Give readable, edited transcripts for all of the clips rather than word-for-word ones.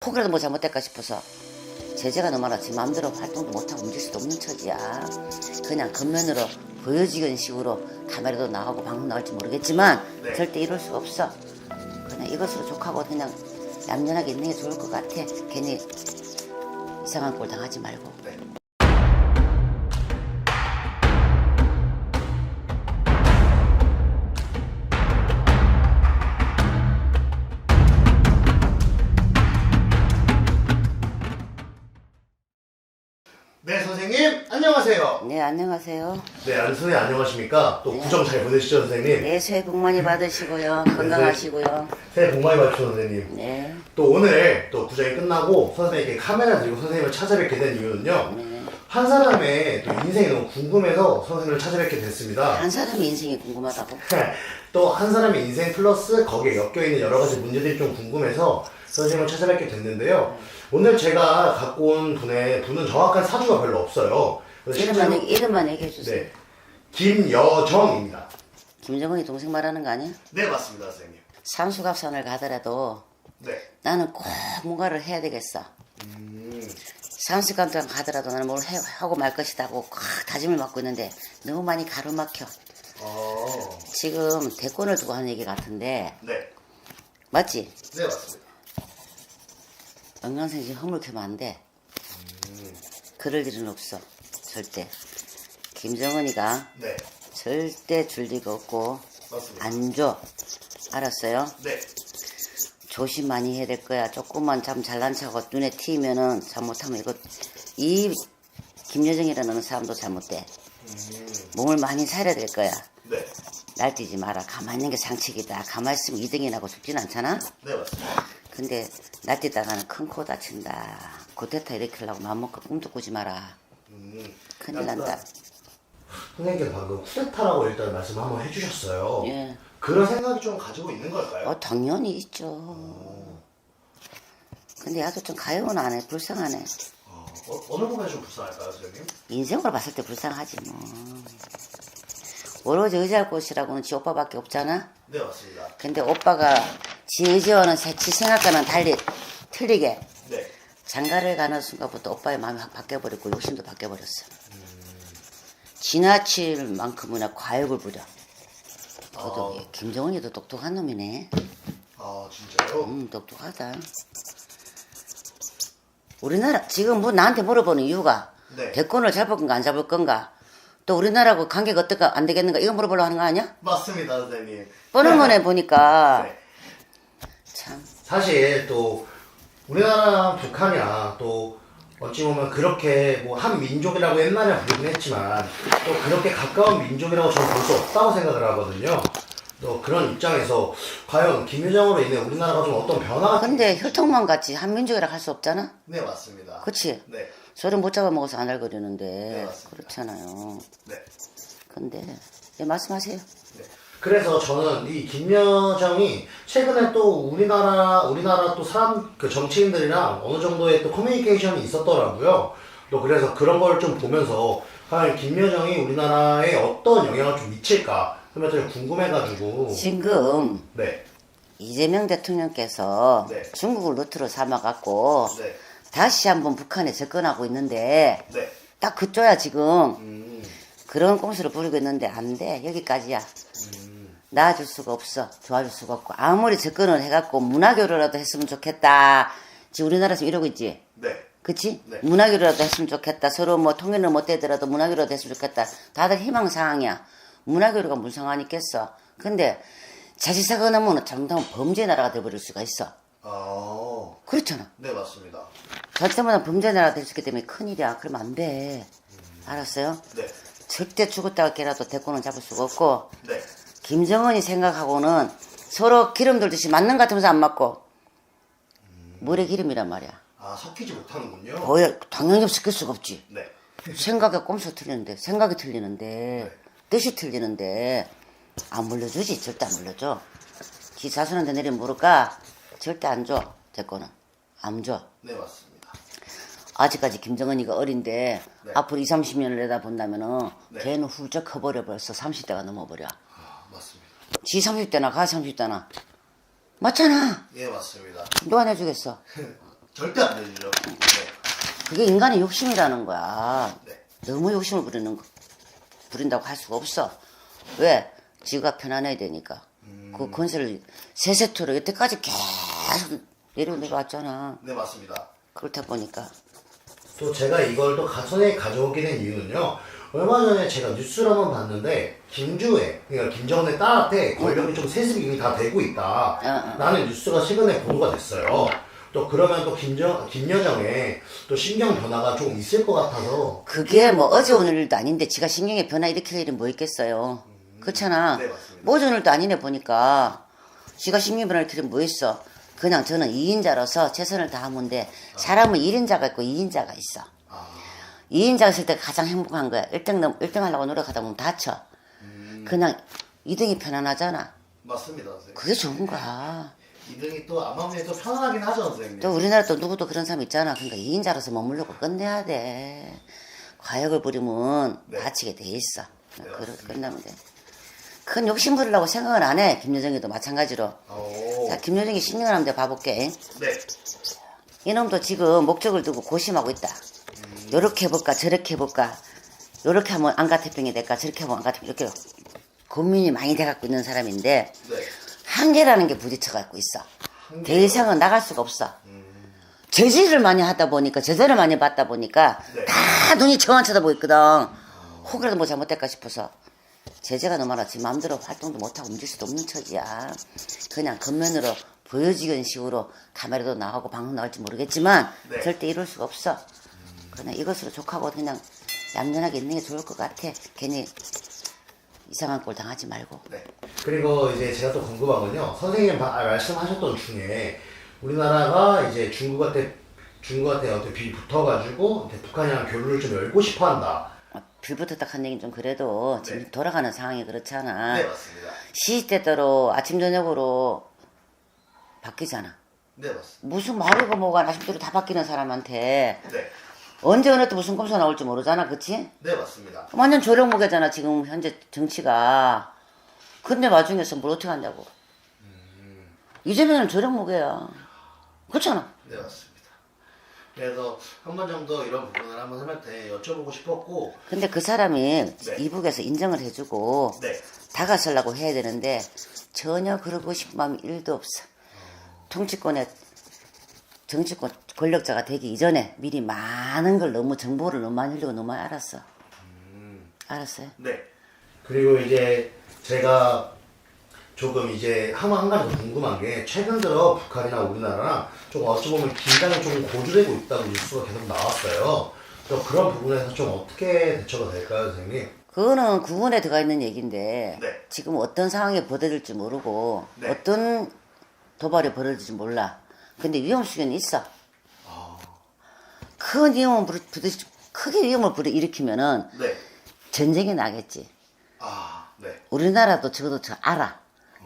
혹이라도 뭐 잘못될까 싶어서 제재가 너무 많아. 지 마음대로 활동도 못하고 움직일 수도 없는 처지야. 그냥 겉면으로 보여지는 식으로 카메라도 나가고 방송 나갈지 모르겠지만 네. 절대 이럴 수가 없어. 그냥 이것으로 족하고 그냥 얌전하게 있는 게 좋을 것 같아. 괜히 이상한 꼴 당하지 말고. 네. 네, 선생님 안녕하세요. 네, 안녕하세요. 네, 선생님 안녕하십니까? 또 구정 잘 보내시죠, 선생님? 네, 새해 복 많이 받으시고요. 건강하시고요. 새해 복 많이 받으시죠, 선생님. 네. 또 오늘 또 구정이 끝나고 선생님께 카메라 들고 선생님을 찾아뵙게 된 이유는요. 네. 한 사람의 또 인생이 너무 궁금해서 선생님을 찾아뵙게 됐습니다. 한 사람의 인생이 궁금하다고? 또 한 사람의 인생 플러스 거기에 엮여있는 여러 가지 문제들이 좀 궁금해서 선생님을 찾아뵙게 됐는데요. 오늘 제가 갖고 온 분은 정확한 사주가 별로 없어요. 그래서 이름만 얘기해 주세요. 네, 김여정입니다. 김정은이 동생 말하는 거 아니야? 네, 맞습니다, 선생님. 산수갑산을 가더라도 네. 나는 꼭 뭔가를 해야 되겠어. 산수갑산 가더라도 나는 뭘 하고 말 것이다 하고 꽉 다짐을 맡고 있는데 너무 많이 가로막혀. 지금 대권을 두고 하는 얘기 같은데 네. 맞지? 네, 맞습니다. 영양생 지금 허물켜면 안 돼. 그럴 일은 없어. 절대. 김정은이가 네. 절대 줄 리가 없고 맞습니다. 안 줘. 알았어요? 네. 조심 많이 해야 될 거야. 조금만 참 잘난 척하고 눈에 튀면은 잘못하면 이 김여정이라는 사람도 잘못돼. 몸을 많이 살려야 될 거야. 네. 날뛰지 마라. 가만히 있는 게 상책이다. 가만히 있으면 2등이 나고 죽진 않잖아? 네, 맞습니다. 근데 날뛰다가는 큰 코 다친다. 고테타 일으키려고 마음먹고 꿈도 꾸지 마라. 큰일 난다. 선생님께서 방금 쿠데타라고 일단 말씀 한번 해주셨어요. 예. 그런 생각이 좀 가지고 있는 걸까요? 당연히 있죠. 근데 야도 좀 가여운 안 해. 불쌍하네. 어느 부분이 좀 불쌍할까요, 선생님? 인생으로 봤을 때 불쌍하지 뭐. 오로지 의지할 곳이라고는 지 오빠밖에 없잖아. 네, 맞습니다. 근데 오빠가 지 의지와는 지 생각과는 달리 틀리게 네. 장가를 가는 순간부터 오빠의 마음이 확 바뀌어버렸고 욕심도 바뀌어버렸어. 지나칠 만큼이나 과욕을 부려. 도덕이. 김정은이도 똑똑한 놈이네. 아, 진짜요? 똑똑하다. 우리나라 지금 뭐 나한테 물어보는 이유가 네. 대권을 잡을 건가 안 잡을 건가, 또 우리나라하고 관계가 어떨까 안 되겠는가, 이거 물어보려고 하는 거 아니야? 맞습니다, 선생님. 뻔한 거네 보니까. 네. 참. 사실 또 우리나라랑 북한이랑 또 어찌 보면 그렇게 뭐 한 민족이라고 옛날에 부르긴 했지만 또 그렇게 가까운 민족이라고 저는 볼 수 없다고 생각을 하거든요. 또 그런 입장에서 과연 김여정으로 인해 우리나라가 좀 어떤 변화가 근데 혈통만 같이 한민족이라 할 수 없잖아. 네, 맞습니다. 그치? 네. 저를 못 잡아먹어서 안 알거리는데. 네, 맞습니다. 그렇잖아요. 네. 근데 예, 말씀하세요. 네. 그래서 저는 이 김여정이 최근에 또 우리나라 또 그 정치인들이랑 어느 정도의 또 커뮤니케이션이 있었더라고요. 또 그래서 그런 걸 좀 보면서 과연 김여정이 우리나라에 어떤 영향을 좀 미칠까 하면 좀 궁금해가지고. 지금 네. 이재명 대통령께서 네. 중국을 루트로 삼아갖고 네. 다시 한번 북한에 접근하고 있는데 네. 딱 그쪽야 지금 그런 꼼수를 부리고 있는데 안 돼. 여기까지야. 나아줄 수가 없어. 도와줄 수가 없고. 아무리 접근을 해갖고 문화교류라도 했으면 좋겠다. 지금 우리나라에서 이러고 있지. 네. 그치? 네. 문화교류라도 했으면 좋겠다. 서로 뭐 통일을 못 되더라도 문화교류라도 했으면 좋겠다. 다들 희망사항이야. 문화교류가 무슨 상관이 있겠어. 근데 자칫사고 나면 잘못하면 범죄 나라가 돼버릴 수가 있어. 아. 그렇잖아. 네, 맞습니다. 잘못하면 범죄 나라가 될 수 있기 때문에 큰일이야. 그러면 안 돼. 알았어요? 네. 절대 죽었다 깨라도 대권은 잡을 수가 없고, 네. 김정은이 생각하고는 서로 기름 돌듯이 맞는 것 같으면서 안 맞고, 물에 기름이란 말이야. 아, 섞이지 못하는군요. 당연히 섞일 수가 없지. 네. 생각에 꼼수 틀리는데, 생각이 틀리는데, 뜻이 틀리는데, 안 물려주지. 절대 안 물려줘. 지 자손한테 내리면 모를까? 절대 안 줘. 대권은. 안 줘. 네, 맞습니다. 아직까지 김정은이가 어린데, 네. 앞으로 20, 30년을 내다본다면은, 네. 걔는 훌쩍 커버려 벌써 30대가 넘어버려. 아, 맞습니다. 지 30대나 가 30대나. 맞잖아. 예, 맞습니다. 누가 내주겠어? 절대 안 되죠. 네. 그게 인간의 욕심이라는 거야. 네. 너무 욕심을 부린다고 할 수가 없어. 왜? 지가 편안해야 되니까. 그 건설을 세세토록 여태까지 계속 내려왔잖아. 네, 맞습니다. 그렇다 보니까. 또 제가 이걸 또 가선에 가져오게 된 이유는요. 얼마 전에 제가 뉴스를 한번 봤는데 김주애, 그러니까 김정은의 딸한테 권력이 좀 세습이 이미 다 되고 있다. 라는 뉴스가 최근에 보도가 됐어요. 또 그러면 또 김여정의 또 신경 변화가 좀 있을 것 같아서. 그게 뭐 어제 오늘 일도 아닌데 지가 신경의 변화 일으킬 일이 뭐 있겠어요. 그렇잖아. 네, 맞습니다. 뭐 어제 오늘도 아니네 보니까 지가 신경의 변화 일으킬 일이 뭐 있어. 그냥 저는 2인자로서 최선을 다하면 돼. 사람은 1인자가 있고 2인자가 있어. 2인자가 있을 때 가장 행복한 거야. 1등 하려고 노력하다 보면 다쳐. 그냥 2등이 편안하잖아. 맞습니다, 선생님. 그게 좋은 거야. 2등이 또 암암리에 또 편안하긴 하죠, 선생님. 또 우리나라 또 누구도 그런 사람 있잖아. 그러니까 2인자로서 머무르고 끝내야 돼. 과욕을 부리면 네. 다치게 돼 있어. 네, 그렇게 끝나면 돼. 큰 욕심 부리려고 생각은 안 해. 김여정이도 마찬가지로. 오. 자, 김여정이 신경을 한번 봐볼게. 네. 이놈도 지금 목적을 두고 고심하고 있다. 요렇게 해볼까 저렇게 해볼까. 요렇게 하면 안가태평이 될까 저렇게 하면 안가태평이 이렇게 고민이 많이 돼갖고 있는 사람인데 네. 한계라는 게 부딪혀갖고 있어. 더 이상은 나갈 수가 없어. 제지를 많이 하다 보니까 제재를 많이 받다 보니까 네. 다 눈이 저만 쳐다보고 있거든. 혹이라도 뭐 잘못될까 싶어서 제재가 너무 많아. 지 마음대로 활동도 못하고 움직일 수도 없는 처지야. 그냥 겉면으로 보여지는 식으로 카메라도 나가고 방송 나갈지 모르겠지만 네. 절대 이럴 수가 없어. 그냥 이것으로 족하고 그냥 얌전하게 있는 게 좋을 것 같아. 괜히 이상한 꼴 당하지 말고. 네. 그리고 이제 제가 또 궁금한 건요. 선생님 말씀하셨던 중에 우리나라가 이제 중국한테 어떻게 비 붙어가지고 이제 북한이랑 교류를 좀 열고 싶어 한다. 빌부터 딱 한 얘기는 좀 그래도 지금 네. 돌아가는 상황이 그렇잖아. 네, 맞습니다. 시시때때로 아침 저녁으로 바뀌잖아. 네, 맞습니다. 무슨 말이고 뭐가 아침대로 다 바뀌는 사람한테 네. 언제 어느 때 무슨 꼼수 나올지 모르잖아. 그치? 네, 맞습니다. 완전 조력무게잖아 지금 현재 정치가. 근데 와중에서 뭘 어떻게 한다고. 이재명은 조력무게야. 그렇잖아. 네, 맞습니다. 그래서 한 번 정도 이런 부분을 한번 선생님한테 여쭤보고 싶었고. 근데 그 사람이 네. 이북에서 인정을 해주고 네. 다가서려고 해야 되는데 전혀 그러고 싶은 마음이 1도 없어. 정치권 권력자가 되기 이전에 미리 많은 걸 너무 정보를 너무 많이 흘리고 너무 많이 알았어. 알았어요? 네. 그리고 이제 제가 조금 이제 한 가지 더 궁금한 게 최근 들어 북한이나 우리나라랑 좀 어찌 보면 긴장이 좀 고조되고 있다고 뉴스가 계속 나왔어요. 또 그런 부분에서 좀 어떻게 대처가 될까요, 선생님? 그거는 구분에 들어가 있는 얘기인데 네. 지금 어떤 상황이 벌어질지 모르고 네. 어떤 도발이 벌어질지 몰라. 근데 위험 수준이 있어. 큰 위험을 크게 위험을 일으키면은 네. 전쟁이 나겠지. 아, 네. 우리나라도 적어도 저 알아.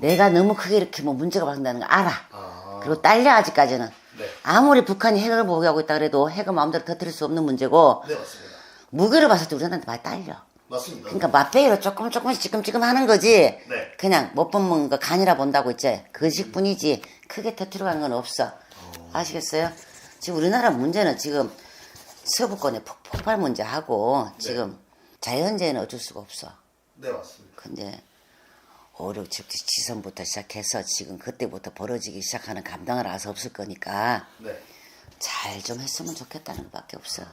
내가 너무 크게 이렇게 뭐 문제가 발생다는 거 알아. 아. 그리고 딸려 아직까지는. 네. 아무리 북한이 핵을 보유하고 있다 그래도 핵을 마음대로 터뜨릴 수 없는 문제고 네, 맞습니다. 무게를 봤을 때 우리나라한테 많이 딸려. 맞습니다. 그러니까 맛배기로 조금씩 찌끔찌끔 하는 거지. 네. 그냥 못 보면 거 간이라 본다고 있지. 그식뿐이지. 크게 터뜨려 가는 건 없어. 아시겠어요? 지금 우리나라 문제는 지금 서부권의 폭발 문제하고 지금 자연재해는 어쩔 수가 없어. 네, 맞습니다. 근데 5, 6, 7, 지선부터 시작해서 지금 그때부터 벌어지기 시작하는 감당을 알 수 없을 거니까 네. 잘 좀 했으면 좋겠다는 것밖에 없어.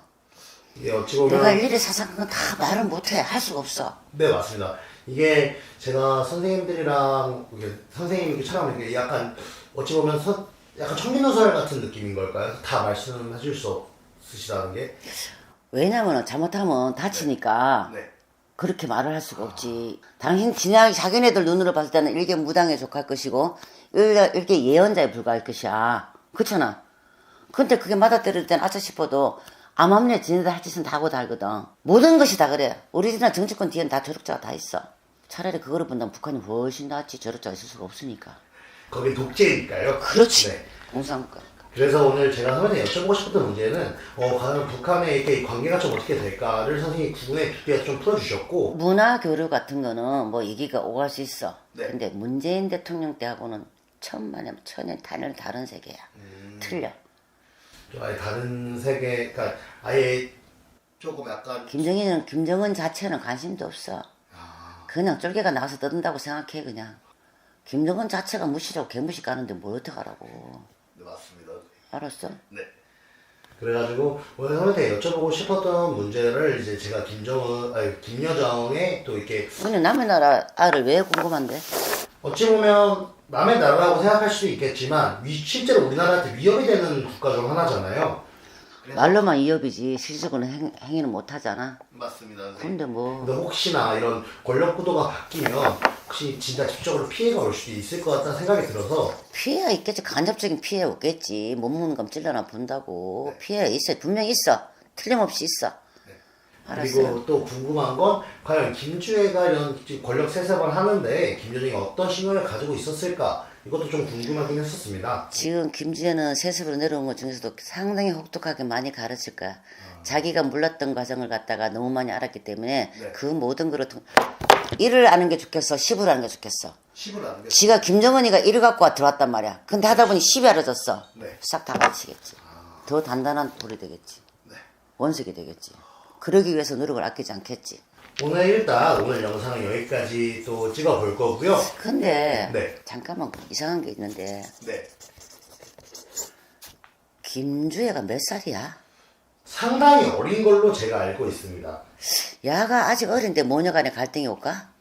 이게 어찌 보면 내가 일일이 사상한 건 다 말을 못해. 할 수가 없어. 네, 맞습니다. 이게 제가 선생님들이랑 선생님이 이렇게 촬영하면 이게 약간 어찌 보면 약간 청민노설 같은 느낌인 걸까요? 다 말씀해 줄 수 없으시다는 게. 왜냐면 잘못하면 다치니까 네. 그렇게 말을 할 수가 없지. 당신 자기네들 눈으로 봤을 때는 일개 무당에 속할 것이고 일개 예언자에 불과할 것이야. 그렇잖아. 근데 그게 맞아떨어질 땐 아차 싶어도 암암리에 지네들 할 짓은 다 하고 다 알거든. 모든 것이 다 그래. 우리나라 정치권 뒤에는 다 조력자가 다 있어. 차라리 그거를 본다면 북한이 훨씬 낫지. 조력자가 있을 수가 없으니까. 거기 독재니까요. 그렇지. 네. 공산국가. 그래서 오늘 제가 선생님한테 여쭤보고 싶었던 문제는 과연 북한의 이렇게 관계가 좀 어떻게 될까를 선생님이 구분에 깊게 좀 풀어주셨고. 문화 교류 같은 거는 뭐 얘기가 오갈 수 있어. 네. 근데 문재인 대통령 때하고는 천년 단일 다른 세계야. 틀려. 좀 아예 다른 세계, 그러니까 아예 조금 약간 김정은 자체는 관심도 없어. 그냥 쫄개가 나와서 떠든다고 생각해 그냥. 김정은 자체가 무시라고 개무시 가는데 뭘 어떡하라고. 네, 맞습니다. 알았어? 네. 그래가지고 오늘 선생님한테 여쭤보고 싶었던 문제를 이제 제가 김여정의 또 이렇게 근데 남의 나라 알을 왜 궁금한데? 어찌 보면 남의 나라라고 생각할 수도 있겠지만 실제로 우리나라한테 위협이 되는 국가 중 하나잖아요. 말로만 이협이지 실질적으로 행위는 못하잖아. 맞습니다. 근데 뭐 근데 혹시나 이런 권력 구도가 바뀌면 혹시 진짜 직접적으로 피해가 올 수도 있을 것 같다는 생각이 들어서 피해가 있겠지. 간접적인 피해 없겠지. 못 먹는 건 찔러나 본다고. 피해가 있어. 분명히 있어. 틀림없이 있어. 알았어요. 그리고 또 궁금한 건 과연 김주애가 이런 권력 세습을 하는데 김여정이 어떤 신경을 가지고 있었을까 이것도 좀 궁금하긴 했었습니다. 지금 김주애는 세습으로 내려온 것 중에서도 상당히 혹독하게 많이 가르칠 거야. 자기가 몰랐던 과정을 갖다가 너무 많이 알았기 때문에 네. 그 모든 거를 일을 아는 게 좋겠어? 10을 아는 게 좋겠어? 10을 안 게. 지가 김정은이가 일을 갖고 와 들어왔단 말이야. 근데 하다 보니 10이 알아졌어. 네. 싹 다 가르치겠지. 더 단단한 돌이 되겠지. 네. 원석이 되겠지. 그러기 위해서 노력을 아끼지 않겠지. 오늘 영상은 여기까지 또 찍어볼 거고요. 근데 네. 잠깐만 이상한 게 있는데 네. 김주애가 몇 살이야? 상당히 어린 걸로 제가 알고 있습니다. 야가 아직 어린데 모녀 간에 갈등이 올까?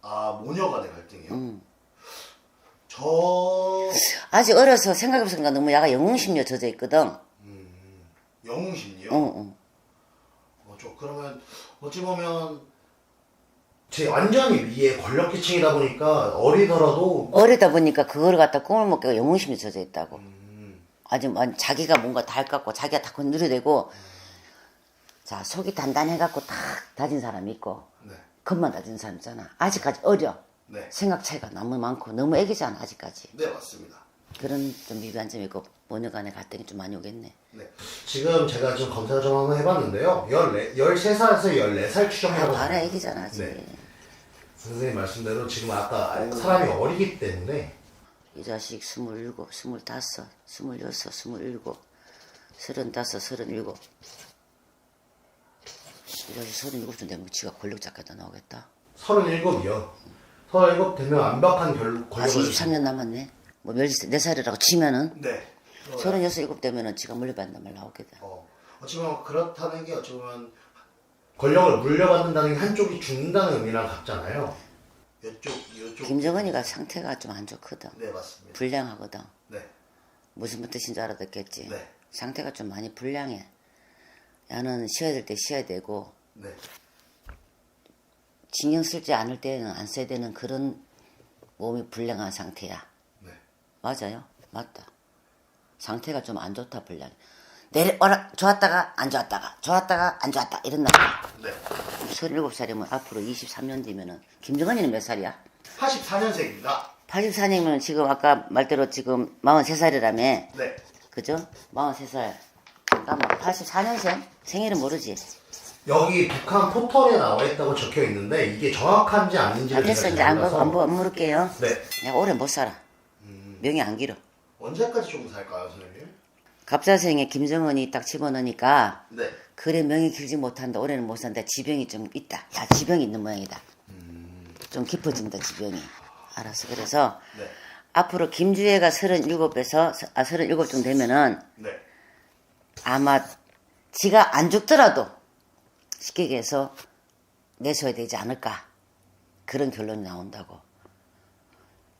아, 모녀 간의 갈등이요? 아직 어려서 생각해보니까 너무 야가 영웅심려 젖어 있거든. 영웅심리요? 응. 그러면 어찌 보면 제 완전히 위에 권력계층이다 보니까 어리더라도 어리다 보니까 그걸 갖다 꿈을 못 깨고 영웅심이 젖어 있다고. 아직 자기가 뭔가 다 할 것 같고 자기가 다 누려대고 자 속이 단단해갖고 탁 다진 사람이 있고 네. 겉만 다진 사람 있잖아. 아직까지 어려. 네. 생각 차이가 너무 많고 너무 애기잖아 아직까지. 네, 맞습니다. 그런 좀 미비한 점이 있고 모녀 간의 갈등이 좀 많이 오겠네. 네. 지금 제가 좀 검사 좀 한번 해봤는데요. 13살에서 14살 추정이라고. 봐라 애기잖아 아직. 네. 선생님 말씀대로 지금 아까 사람이 어리기 때문에 이 자식 27, 25, 26, 27, 35, 37. 이 자식 37쯤 되면 지가 권력 작가도 나오겠다. 37이요. 37 되면 완벽한 권력을. 아직 23년 남았네. 뭐 14살이라고 치면은 네. 36, 7 되면은 지가 물려받는 말 나오겠다. 어찌 보면 그렇다는 게 어찌 보면 권력을 물려받는다는 게 한쪽이 죽는다는 의미랑 같잖아요. 이쪽. 김정은이가 상태가 좀 안 좋거든. 네, 맞습니다. 불량하거든. 네. 무슨 뜻인 줄 알아듣겠지. 네. 상태가 좀 많이 불량해. 야는 쉬어야 될 때 쉬어야 되고 네. 신경 쓰지 않을 때는 안 써야 되는 그런 몸이 불량한 상태야. 네. 맞아요. 맞다. 상태가 좀 안 좋다 불량. 좋았다가 안 좋았다가 좋았다가 안 좋았다 이런 날이야. 네. 37살이면 앞으로 23년 뒤면은 김정은이는 몇 살이야? 84년생입니다. 84년이면 지금 아까 말대로 지금 43살이라며. 네. 그죠? 43살. 잠깐만 84년생? 생일은 모르지? 여기 북한 포털에 나와 있다고 적혀 있는데 이게 정확한지 아닌지를 됐어 이제 제가 안 몰라서. 물을게요. 네. 내가 오래 못 살아. 명이 안 길어. 언제까지 조금 살까요, 선생님? 갑자생에 김정은이 딱 집어넣으니까 네. 그래 명이 길지 못한다. 올해는 못 산다. 지병이 좀 있다. 야 지병이 있는 모양이다. 좀 깊어진다 지병이. 알았어. 그래서 네. 앞으로 김주애가 37쯤 되면은 네. 아마 지가 안 죽더라도 쉽게 얘기해서 내셔야 되지 않을까. 그런 결론이 나온다고.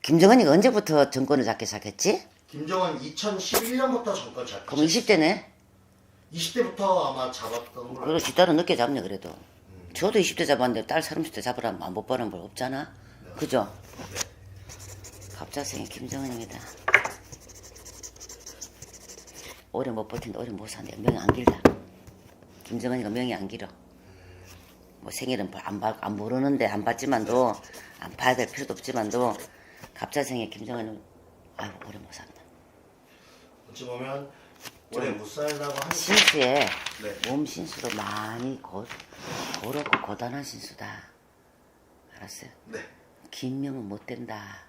김정은이가 언제부터 정권을 잡기 시작했지? 김정은 2011년부터 정권 잡혔죠. 그럼 20대네? 20대부터 아마 잡았던 걸로. 그리고 뒤따로 늦게 잡네 그래도. 저도 20대 잡았는데 딸 30대 잡으라면 못 버는 법 없잖아. 그죠? 갑자생이 김정은입니다. 오래 못 버틴다. 오래 못 산다. 명이 안 길다. 김정은이가 명이 안 길어. 뭐 생일은 안 모르는데 안 봤지만도 안 봐야 될 필요도 없지만도 갑자생에 김정은은 아유 오래 못 산다. 어찌 보면 오래 못 살다고 하니까. 신수에 네. 몸 신수도 많이 고롭고 고단한 신수다. 알았어요? 네. 긴 명은 못 된다.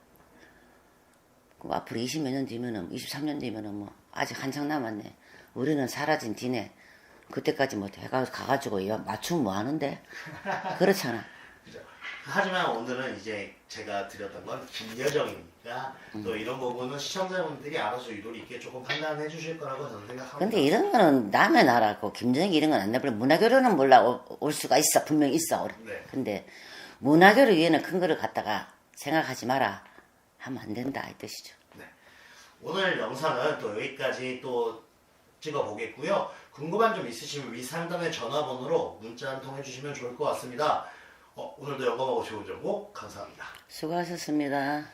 그럼 앞으로 20몇 년 뒤면은 23년 뒤면은 뭐 아직 한창 남았네. 우리는 사라진 뒤네. 그때까지 뭐 가가지고 맞추면 뭐 하는데? 그렇잖아. 그죠. 하지만 오늘은 이제 제가 드렸던 건 김여정이니까 또 이런 부분은 시청자분들이 알아서 유도리 있게 조금 판단해 주실 거라고 저는 생각합니다. 근데 이런 거는 남의 나라고 김정희 이런 건 안 내버려. 문화교류는 몰라 올 수가 있어. 분명히 있어. 네. 근데 문화교류 위에는 큰 거를 갖다가 생각하지 마라 하면 안 된다 이 뜻이죠. 네. 오늘 영상은 또 여기까지 또 찍어보겠고요. 궁금한 점 있으시면 위 상단의 전화번호로 문자 한 통 해주시면 좋을 것 같습니다. 오늘도 영감하고 좋은 정보 감사합니다. 수고하셨습니다.